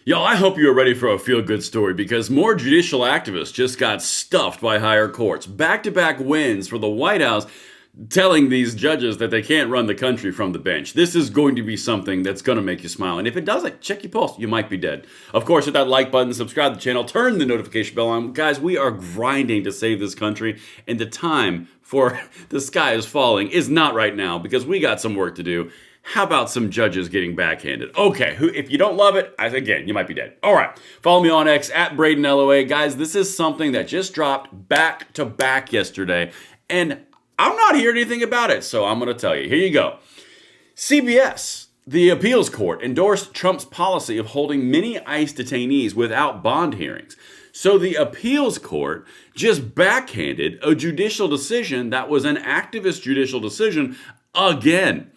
Yo, I hope you are ready for a feel-good story because more judicial activists just got stuffed by higher courts. Back-to-back wins for the White House telling these judges that they can't run the country from the bench. This is going to be something that's going to make you smile. And if it doesn't, check your pulse. You might be dead. Of course, hit that like button, subscribe to the channel, turn the notification bell on. Guys, we are grinding to save this country, and the time for the sky is falling is not right now because we got some work to do. How about some judges getting backhanded? Okay, if you don't love it, again, you might be dead. All right, follow me on X at Braden LOA. Guys, this is something that just dropped back to back yesterday, and I'm not hearing anything about it, so I'm going to tell you. Here you go. CBS, the appeals court, endorsed Trump's policy of holding many ICE detainees without bond hearings. So the appeals court just backhanded a judicial decision that was an activist judicial decision again.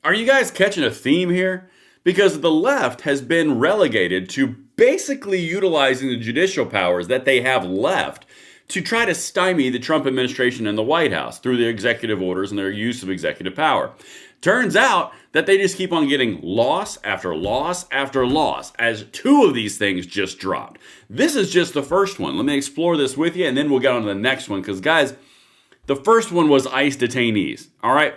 Are you guys catching a theme here? Because the left has been relegated to basically utilizing the judicial powers that they have left to try to stymie the Trump administration and the White House through their executive orders and their use of executive power. Turns out that they just keep on getting loss after loss after loss as two of these things just dropped. This is just the first one. Let me explore this with you and then we'll get on to the next one because, guys, the first one was ICE detainees. All right.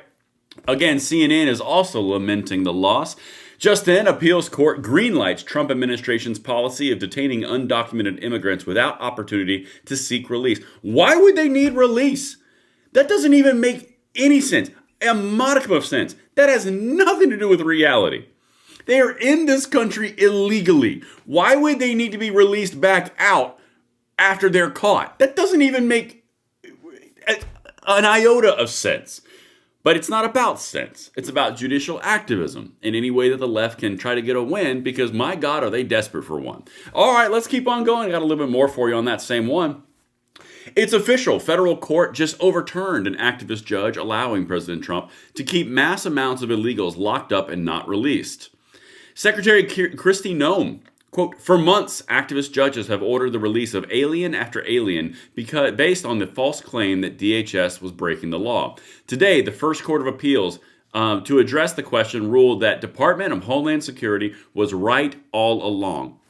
Again, CNN is also lamenting the loss. Just then, appeals court greenlights Trump administration's policy of detaining undocumented immigrants without opportunity to seek release. Why would they need release? That doesn't even make any sense. A modicum of sense. That has nothing to do with reality. They are in this country illegally. Why would they need to be released back out after they're caught? That doesn't even make an iota of sense. But it's not about sense. It's about judicial activism in any way that the left can try to get a win because, my God, are they desperate for one. All right, let's keep on going. I got a little bit more for you on that same one. It's official. Federal court just overturned an activist judge allowing President Trump to keep mass amounts of illegals locked up and not released. Secretary Kristi Noem, quote, for months, activist judges have ordered the release of alien after alien based on the false claim that DHS was breaking the law. Today, the First Court of Appeals to address the question ruled that Department of Homeland Security was right all along.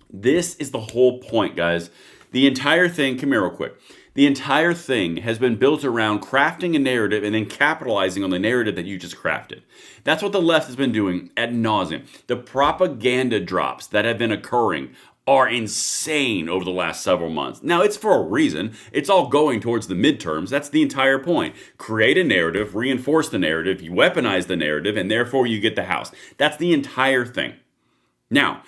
This is the whole point, guys. The entire thing, come here real quick. The entire thing has been built around crafting a narrative and then capitalizing on the narrative that you just crafted. That's what the left has been doing ad nauseum. The propaganda drops that have been occurring are insane over the last several months. Now, it's for a reason. It's all going towards the midterms. That's the entire point. Create a narrative, reinforce the narrative, you weaponize the narrative, and therefore you get the House. That's the entire thing. Now,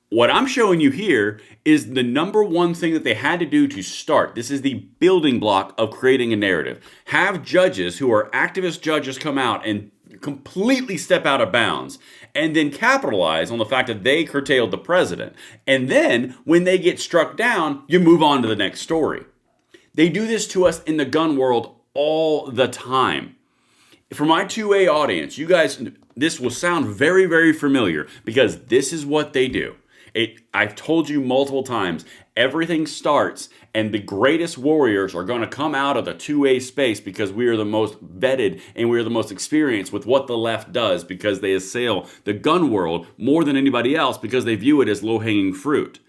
what I'm showing you here is the number one thing that they had to do to start. This is the building block of creating a narrative. Have judges who are activist judges come out and completely step out of bounds and then capitalize on the fact that they curtailed the president. And then when they get struck down, you move on to the next story. They do this to us in the gun world all the time. For my 2A audience, you guys, this will sound very, very familiar because this is what they do. I've told you multiple times, everything starts and the greatest warriors are going to come out of the 2A space because we are the most vetted and we are the most experienced with what the left does because they assail the gun world more than anybody else because they view it as low-hanging fruit.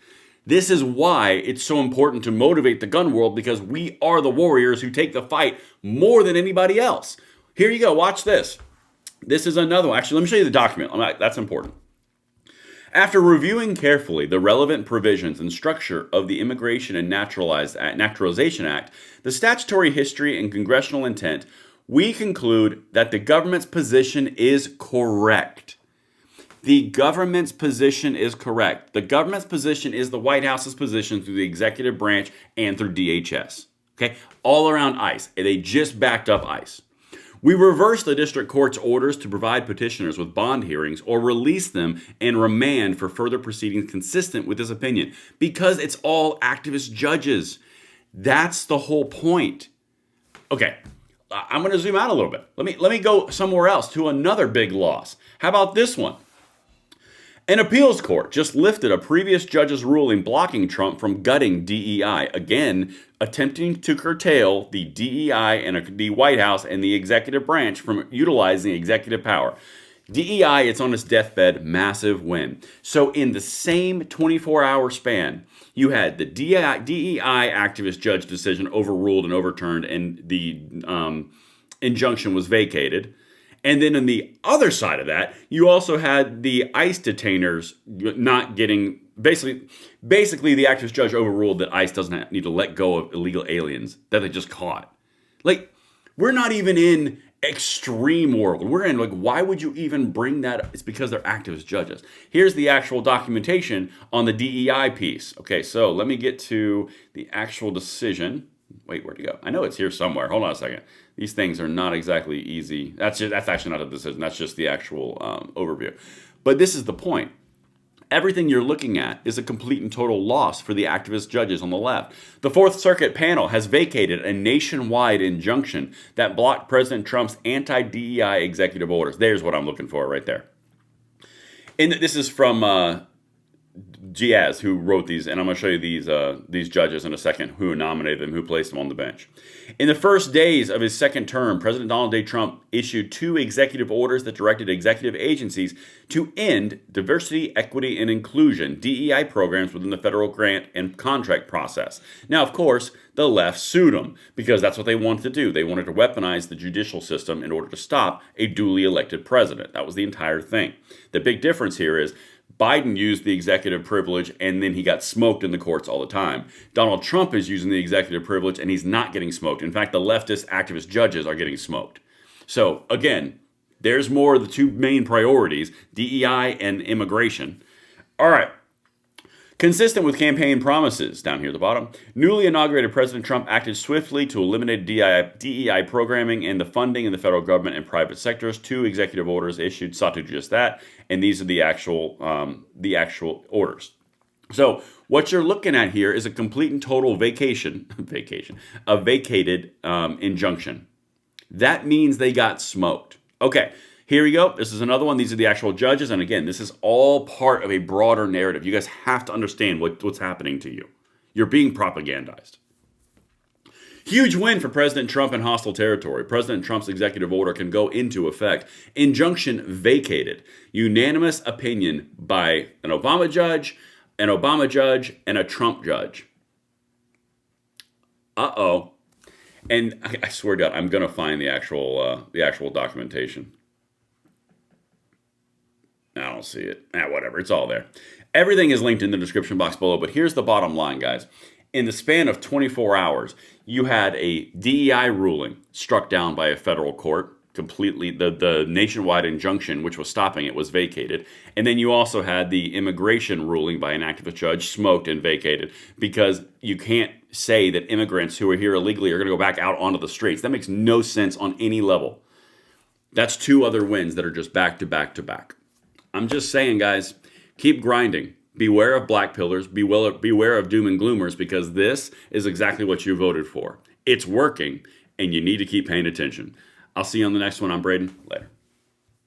This is why it's so important to motivate the gun world because we are the warriors who take the fight more than anybody else. Here you go. Watch this. This is another one. Actually, let me show you the document. That's important. After reviewing carefully the relevant provisions and structure of the Immigration and Naturalization Act, the statutory history and congressional intent, we conclude that the government's position is correct. The government's position is correct. The government's position is the White House's position through the executive branch and through DHS. Okay? All around ICE. They just backed up ICE. We reverse the district court's orders to provide petitioners with bond hearings or release them and remand for further proceedings consistent with this opinion because it's all activist judges. That's the whole point. Okay, I'm going to zoom out a little bit. Let me go somewhere else to another big loss. How about this one? An appeals court just lifted a previous judge's ruling blocking Trump from gutting DEI, again attempting to curtail the DEI and the White House and the executive branch from utilizing executive power. DEI, it's on its deathbed, massive win. So in the same 24-hour span, you had the DEI activist judge decision overruled and overturned, and the injunction was vacated. And then on the other side of that, you also had the ICE detainers not getting, basically the activist judge overruled that ICE doesn't need to let go of illegal aliens that they just caught. Like, we're not even in extreme world. We're in, like, why would you even bring that up? It's because they're activist judges. Here's the actual documentation on the DEI piece. Okay, so let me get to the actual decision. Wait, where'd it go? I know it's here somewhere. Hold on a second. These things are not exactly easy. That's actually not a decision. That's just the actual overview. But this is the point. Everything you're looking at is a complete and total loss for the activist judges on the left. The Fourth Circuit panel has vacated a nationwide injunction that blocked President Trump's anti-DEI executive orders. There's what I'm looking for right there. And this is from Giaz, who wrote these, and I'm going to show you these judges in a second, who nominated them, who placed them on the bench. In the first days of his second term, President Donald J. Trump issued 2 executive orders that directed executive agencies to end diversity, equity, and inclusion, DEI programs within the federal grant and contract process. Now, of course, the left sued him because that's what they wanted to do. They wanted to weaponize the judicial system in order to stop a duly elected president. That was the entire thing. The big difference here is Biden used the executive privilege, and then he got smoked in the courts all the time. Donald Trump is using the executive privilege, and he's not getting smoked. In fact, the leftist activist judges are getting smoked. So, again, there's more of the 2 main priorities, DEI and immigration. All right. Consistent with campaign promises, down here at the bottom, newly inaugurated President Trump acted swiftly to eliminate DEI programming and the funding in the federal government and private sectors. 2 executive orders issued sought to do just that, and these are the actual orders. So what you're looking at here is a complete and total vacated injunction. That means they got smoked. Okay. Here we go. This is another one. These are the actual judges. And again, this is all part of a broader narrative. You guys have to understand what's happening to you. You're being propagandized. Huge win for President Trump in hostile territory. President Trump's executive order can go into effect. Injunction vacated. Unanimous opinion by an Obama judge, and a Trump judge. Uh-oh. And I swear to God, I'm going to find the actual documentation. I don't see it. Whatever. It's all there. Everything is linked in the description box below, but here's the bottom line, guys. In the span of 24 hours, you had a DEI ruling struck down by a federal court. Completely, the nationwide injunction, which was stopping it, was vacated. And then you also had the immigration ruling by an activist judge smoked and vacated, because you can't say that immigrants who are here illegally are going to go back out onto the streets. That makes no sense on any level. That's 2 other wins that are just back to back to back. I'm just saying, guys, keep grinding. Beware of black pillars. Beware of doom and gloomers, because this is exactly what you voted for. It's working, and you need to keep paying attention. I'll see you on the next one. I'm Braden. Later.